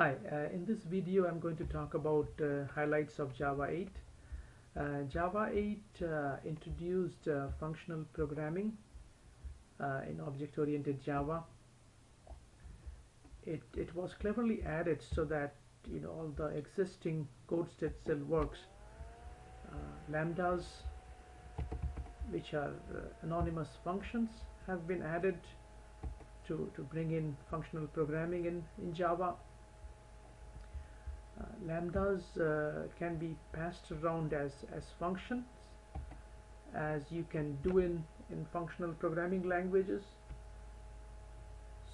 Hi, in this video I'm going to talk about highlights of Java 8. Java 8 introduced functional programming in object-oriented Java. It was cleverly added so that all the existing code still works. Lambdas, which are anonymous functions, have been added to bring in functional programming in Java. Lambdas can be passed around as functions, as you can do in functional programming languages.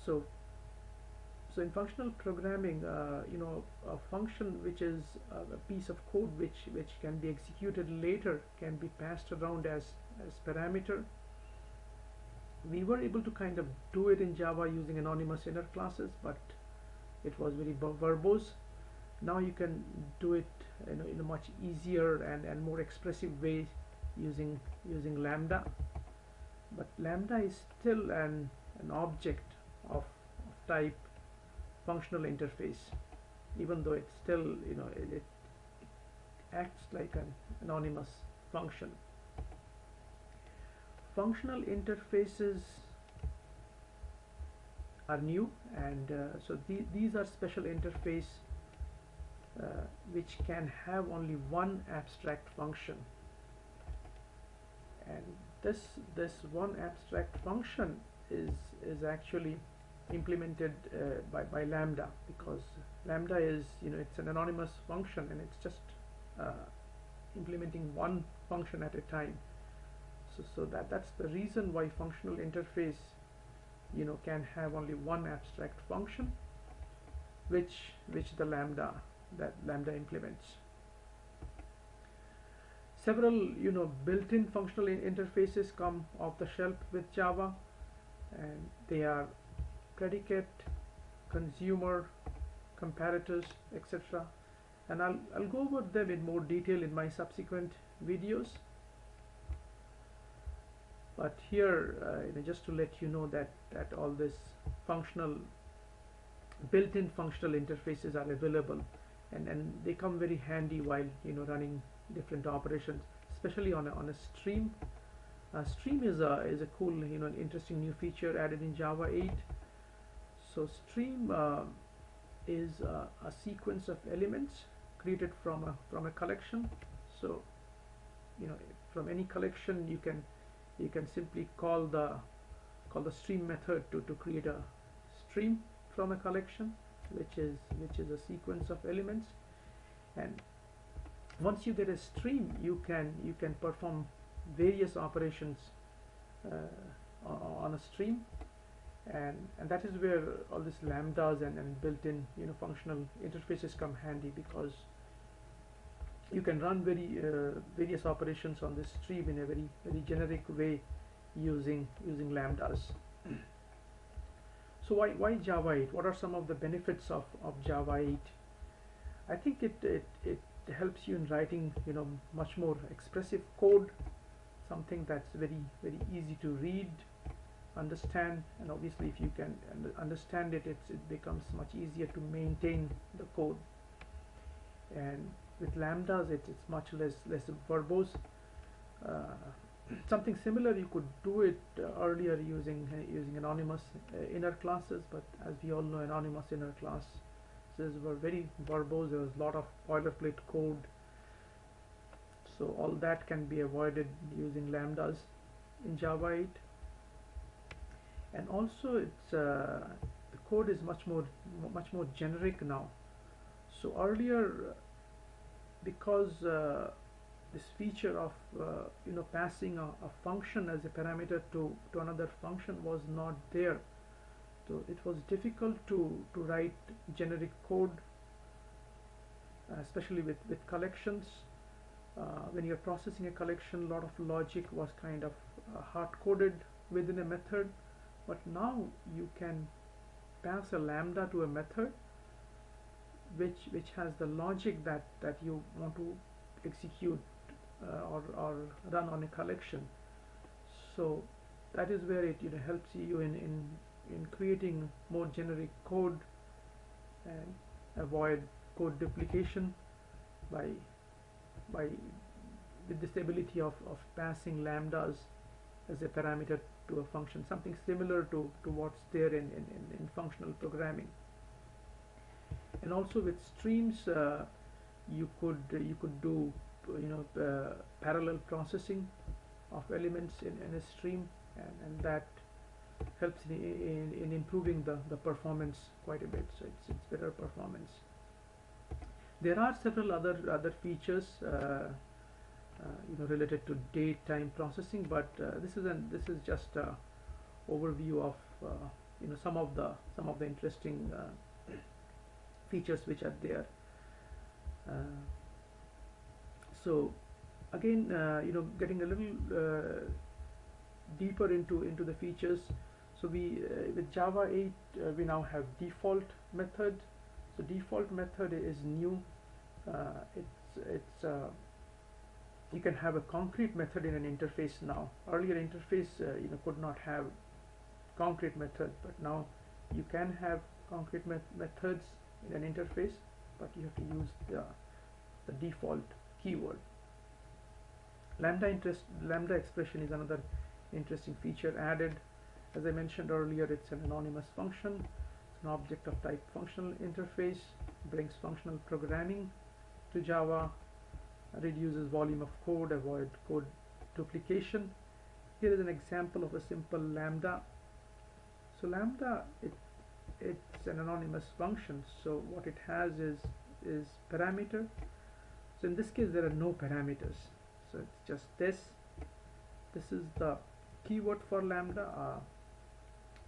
So in functional programming, a function which is a piece of code which can be executed later can be passed around as parameter. We were able to kind of do it in Java using anonymous inner classes, but it was very verbose. Now you can do it in a much easier and more expressive way using Lambda. But Lambda is still an object of type functional interface, even though it's still it acts like an anonymous function. Functional interfaces are new, and so these are special interface which can have only one abstract function, and this one abstract function is actually implemented by Lambda, because Lambda is it's an anonymous function and it's just implementing one function at a time. So that's the reason why functional interface can have only one abstract function which the Lambda implements. Several built-in functional interfaces come off the shelf with Java, and they are predicate, consumer, comparators, etc. And I'll go over them in more detail in my subsequent videos. But here, just to let you know that all this built-in functional interfaces are available, and they come very handy while running different operations, especially on a stream. Stream is a cool interesting new feature added in Java 8. So stream is a sequence of elements created from a collection. So from any collection you can simply call the stream method to create a stream from a collection, which is a sequence of elements. And once you get a stream, you can perform various operations on a stream, and that is where all these lambdas and built-in functional interfaces come handy, because you can run various operations on this stream in a very generic way using lambdas. So why Java 8? What are some of the benefits of Java 8? I think it helps you in writing much more expressive code, something that's very easy to read, understand, and obviously if you can understand it becomes much easier to maintain the code. And with lambdas it's much less verbose. Something similar you could do it earlier using anonymous inner classes, but as we all know, anonymous inner classes were very verbose. There was a lot of boilerplate code, so all that can be avoided using lambdas in Java 8. And also it's the code is much more generic now. So earlier, because this feature of passing a function as a parameter to another function was not there, so it was difficult to write generic code, especially with collections. When you're processing a collection, a lot of logic was kind of hard-coded within a method. But now you can pass a lambda to a method which has the logic that you want to execute or run on a collection. So that is where it helps you in creating more generic code, avoid code duplication by by with this ability of passing lambdas as a parameter to a function, something similar to what's there in functional programming. And also with streams, you could do parallel processing of elements in a stream, and that helps in improving the performance quite a bit. So it's better performance. There are several other features related to date time processing, but this is just a overview of some of the interesting features which are there. So again, getting a little deeper into the features. So we with Java 8 we now have default method. So default method is new. It's you can have a concrete method in an interface now. Earlier interface could not have concrete method, but now you can have concrete methods in an interface, but you have to use the default keyword. Lambda expression is another interesting feature added. As I mentioned earlier, it's an anonymous function. It's an object of type functional interface, brings functional programming to Java, reduces volume of code, avoid code duplication. Here is an example of a simple lambda. So lambda, it's an anonymous function, so what it has is parameter. So in this case there are no parameters, so it's just this is the keyword for lambda,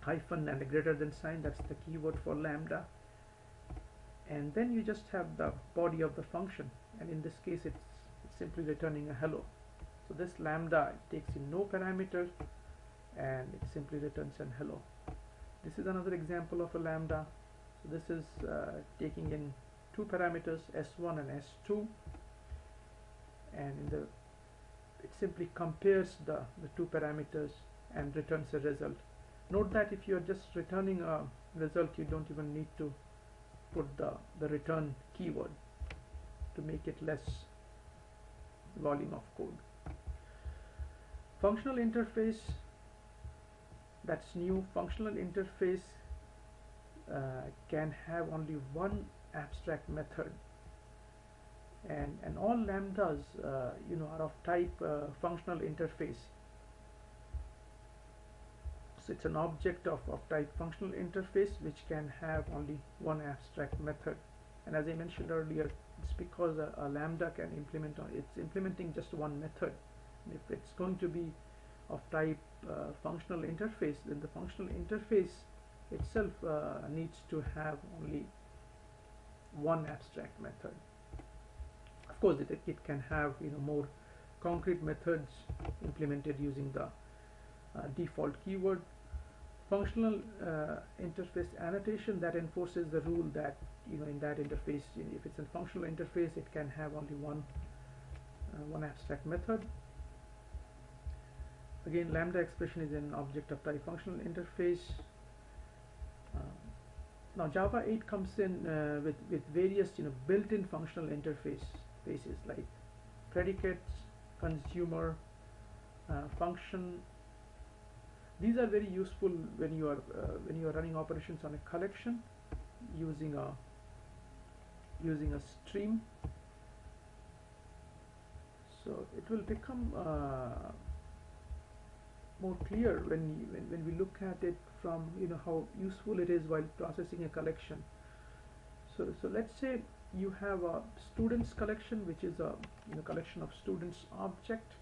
hyphen and a greater than sign, that's the keyword for lambda, and then you just have the body of the function, and in this case it's simply returning a hello. So this lambda takes in no parameters and it simply returns an hello. This is another example of a lambda. So this is taking in two parameters, s1 and s2, and it simply compares the two parameters and returns a result. Note that if you are just returning a result, you don't even need to put the return keyword to make it less volume of code. Functional interface, that's new. Functional interface can have only one abstract method, and all lambdas are of type functional interface. So it's an object of type functional interface which can have only one abstract method. And as I mentioned earlier, it's because a lambda can it's implementing just one method. And if it's going to be of type functional interface, then the functional interface itself needs to have only one abstract method. Of course, it can have more concrete methods implemented using the default keyword. Functional interface annotation, that enforces the rule that in that interface, if it's a functional interface, it can have only one abstract method. Again, lambda expression is an object of type functional interface. Now Java 8 comes in with various built-in functional interfaces like predicates, consumer, function. These are very useful when you are running operations on a collection using a stream. So it will become more clear when we look at it from how useful it is while processing a collection. So let's say you have a students collection, which is a collection of students object,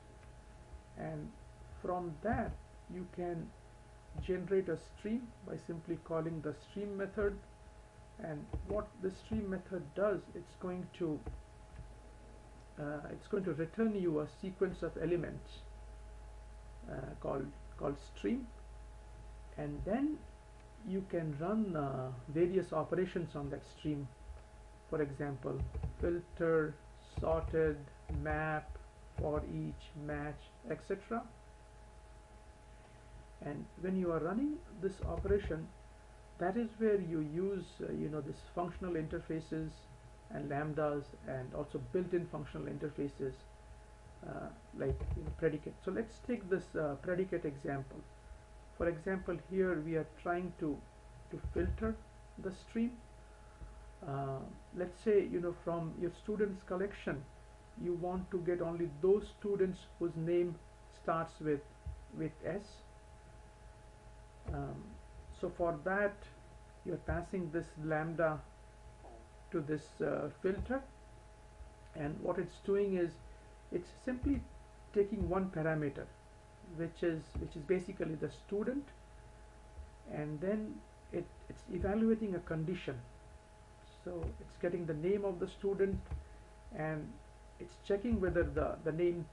and from that you can generate a stream by simply calling the stream method. And what the stream method does, it's going to return you a sequence of elements called stream, and then you can run various operations on that stream. For example, filter, sorted, map, for each, match, etc. And when you are running this operation, that is where you use this functional interfaces and lambdas, and also built-in functional interfaces, like predicate. So let's take this predicate example. For example, here we are trying to filter the stream. Let's say from your students collection you want to get only those students whose name starts with S. So for that you're passing this lambda to this filter, and what it's doing is it's simply taking one parameter, which is basically the student, and then it's evaluating a condition. So it's getting the name of the student, and it's checking whether the name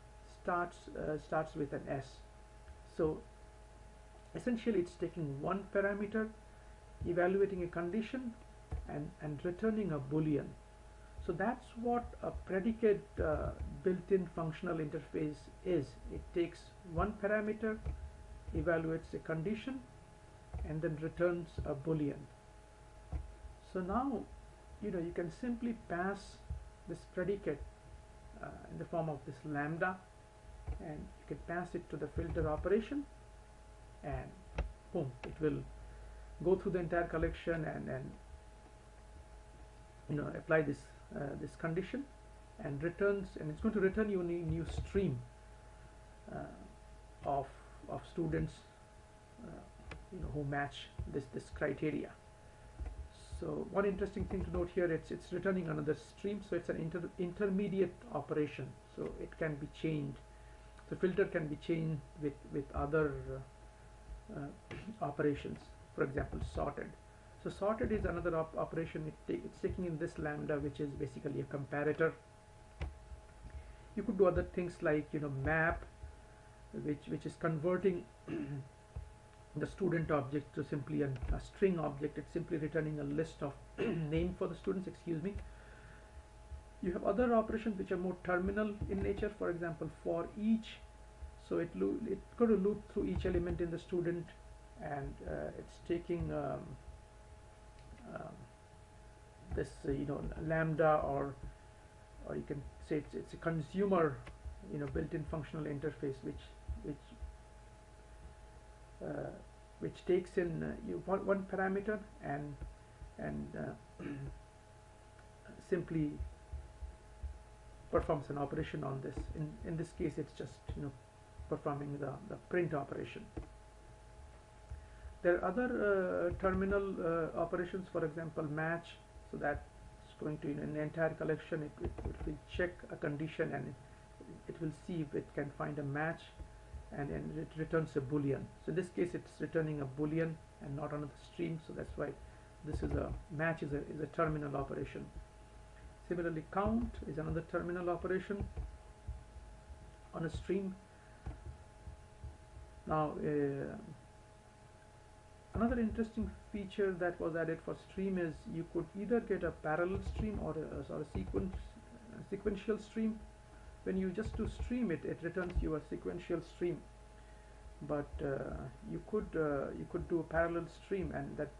starts with an S. So essentially it's taking one parameter, evaluating a condition, and returning a boolean. So that's what a predicate built-in functional interface is. It takes one parameter, evaluates a condition, and then returns a boolean. So now you can simply pass this predicate in the form of this lambda, and you can pass it to the filter operation, and boom, it will go through the entire collection and apply this condition, and returns, and it's going to return you a new stream of students who match this criteria. So one interesting thing to note here, it's returning another stream, so it's an intermediate operation, so it can be chained. The filter can be chained with other operations, for example sorted. So sorted is another operation. It's taking in this lambda, which is basically a comparator. You could do other things like map, which is converting the student object to simply a string object. It's simply returning a list of name for the students, excuse me. You have other operations which are more terminal in nature, for example for each. So it's going to loop through each element in the student, and it's taking this lambda, or you can say it's a consumer built-in functional interface which takes in one parameter and simply performs an operation on this. In this case it's just performing the print operation. There are other terminal operations, for example match. So that's going to, in the entire collection, it will check a condition, and it will see if it can find a match, and it returns a boolean. So in this case it's returning a boolean and not another stream, so that's why this is a match is a terminal operation. Similarly count is another terminal operation on a stream. Now another interesting feature that was added for stream is you could either get a parallel stream or a sequential stream. When you just do stream, it returns you a sequential stream, but you could do a parallel stream, and that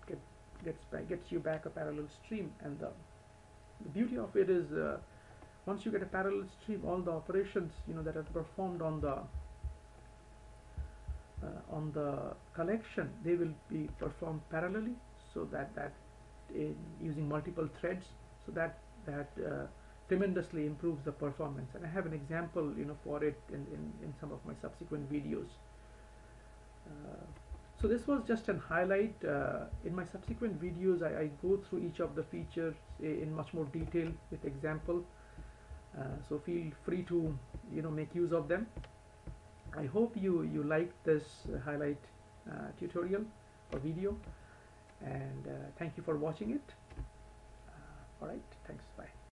gets you back a parallel stream. And the beauty of it is once you get a parallel stream, all the operations that are performed on the collection, they will be performed parallelly, so that using multiple threads, so that tremendously improves the performance. And I have an example for it in some of my subsequent videos. So this was just an highlight. In my subsequent videos I go through each of the features in much more detail with example, so feel free to make use of them. I hope you liked this highlight tutorial or video, and thank you for watching it. Alright, thanks, bye.